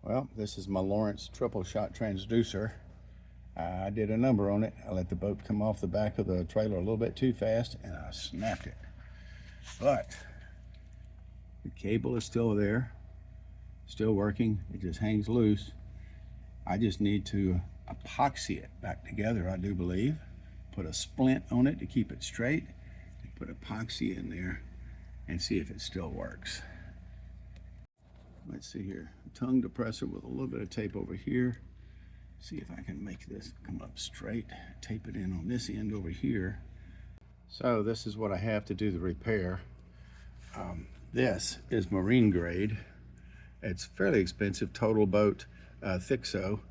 Well, this is my Lowrance Tripleshot transducer. I did a number on it. I let the boat come off the back of the trailer a little bit too fast and I snapped it. But the cable is still there, still working. It just hangs loose. I just need to epoxy it back together, I do believe. Put a splint on it to keep it straight, and put epoxy in there and see if it still works. Let's see here, tongue depressor with a little bit of tape over here. See if I can make this come up straight. Tape it in on this end over here. So this is what I have to do the repair. This is marine grade. It's fairly expensive, Total Boat Thixo.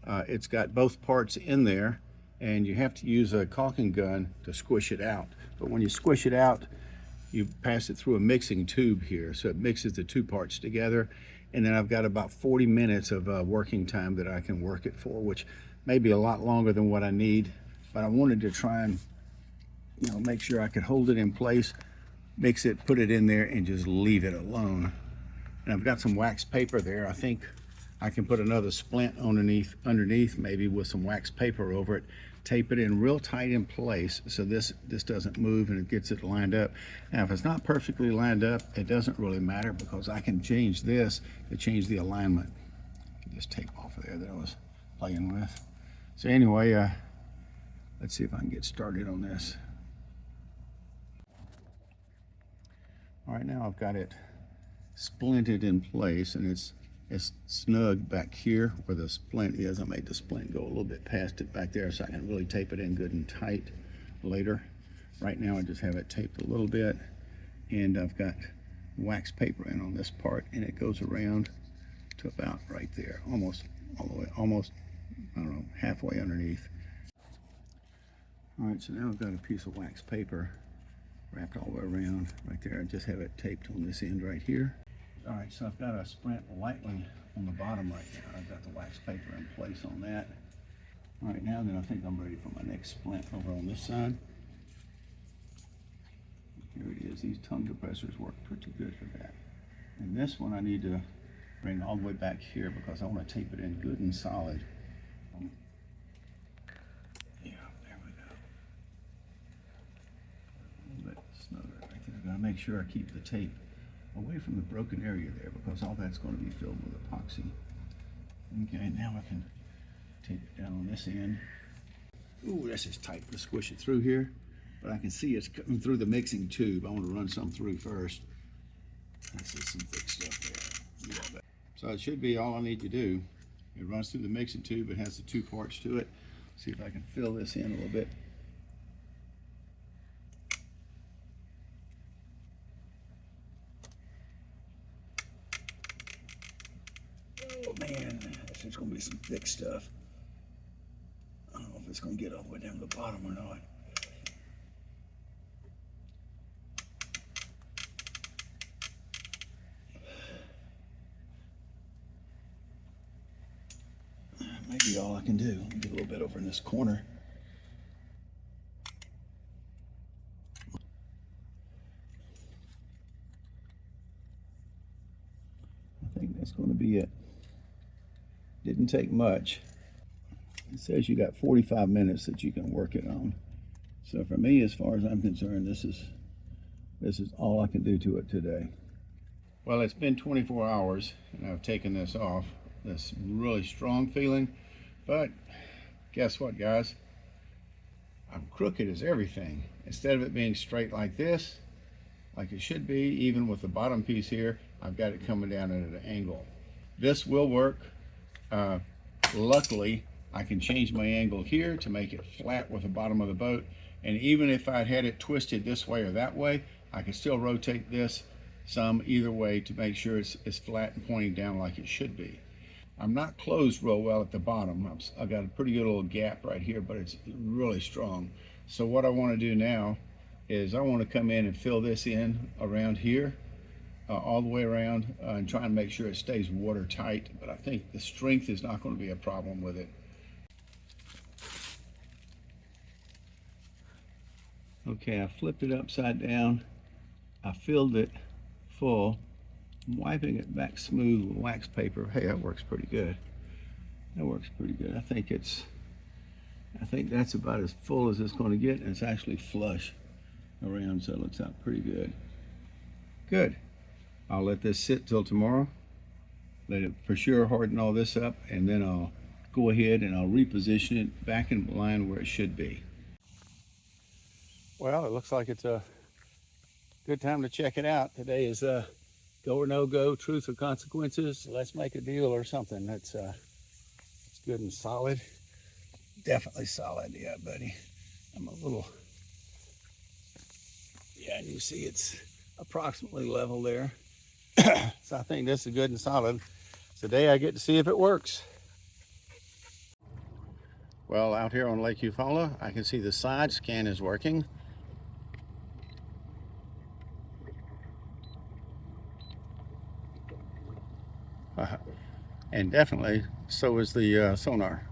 It's got both parts in there, and you have to use a caulking gun to squish it out. But when you squish it out, you pass it through a mixing tube here, so it mixes the two parts together. And then I've got about 40 minutes of working time that I can work it for, which may be a lot longer than what I need. But I wanted to try and, make sure I could hold it in place, mix it, put it in there, and just leave it alone. And I've got some wax paper there. I think I can put another splint underneath, maybe with some wax paper over it, tape it in real tight in place so this doesn't move and it gets it lined up. Now, if it's not perfectly lined up, it doesn't really matter because I can change this to change the alignment. This tape off of there that I was playing with. So anyway, let's see if I can get started on this. All right, now I've got it splinted in place, and it's snug back here where the splint is. I made the splint go a little bit past it back there so I can really tape it in good and tight later. Right now I just have it taped a little bit, and I've got wax paper in on this part, and it goes around to about right there, almost all the way, almost, I don't know, halfway underneath. All right, so now I've got a piece of wax paper wrapped all the way around right there. I just have it taped on this end right here. All right, so I've got a splint lightly on the bottom right now. I've got the wax paper in place on that. All right, now then I think I'm ready for my next splint over on this side. Here it is. These tongue depressors work pretty good for that. And this one I need to bring all the way back here because I want to tape it in good and solid. Yeah, there we go. A little bit snugger right there. I've got to make sure I keep the tape away from the broken area there because all that's going to be filled with epoxy. Okay, now I can tape it down on this end. Ooh, that's just tight to squish it through here, but I can see it's coming through the mixing tube. I want to run some through first. That's just some thick stuff there. So it should be all I need to do. It runs through the mixing tube. It has the two parts to it. See if I can fill this in a little bit. Oh man, this is going to be some thick stuff. I don't know if it's going to get all the way down to the bottom or not. Maybe all I can do. Let me get a little bit over in this corner. I think that's going to be it. Didn't take much. It says you got 45 minutes that you can work it on. So for me, as far as I'm concerned, this is all I can do to it today. Well, it's been 24 hours and I've taken this off. This really strong feeling, but guess what, guys? I'm crooked as everything. Instead of it being straight like this, like it should be, even with the bottom piece here, I've got it coming down at an angle. This will work. Luckily, I can change my angle here to make it flat with the bottom of the boat. And even if I'd had it twisted this way or that way, I can still rotate this some either way to make sure it's flat and pointing down like it should be. I'm not closed real well at the bottom. I've got a pretty good little gap right here, but it's really strong. So what I want to do now is I want to come in and fill this in around here, all the way around, and try and make sure it stays watertight. But I think the strength is not going to be a problem with it. Okay, I flipped it upside down. I filled it full, I'm wiping it back smooth with wax paper. Hey, that works pretty good. That works pretty good. I think that's about as full as it's going to get, and it's actually flush around, so it looks out pretty good. Good. I'll let this sit till tomorrow. Let it for sure harden all this up, and then I'll go ahead and I'll reposition it back in line where it should be. Well, it looks like it's a good time to check it out. Today is go or no go, truth or consequences. Let's make a deal or something. It's good and solid. Definitely solid, yeah, buddy. I'm a little, yeah, and you see it's approximately level there. So I think this is good and solid. Today I get to see if it works. Well, out here on Lake Eufaula, I can see the side scan is working. And definitely so is the sonar.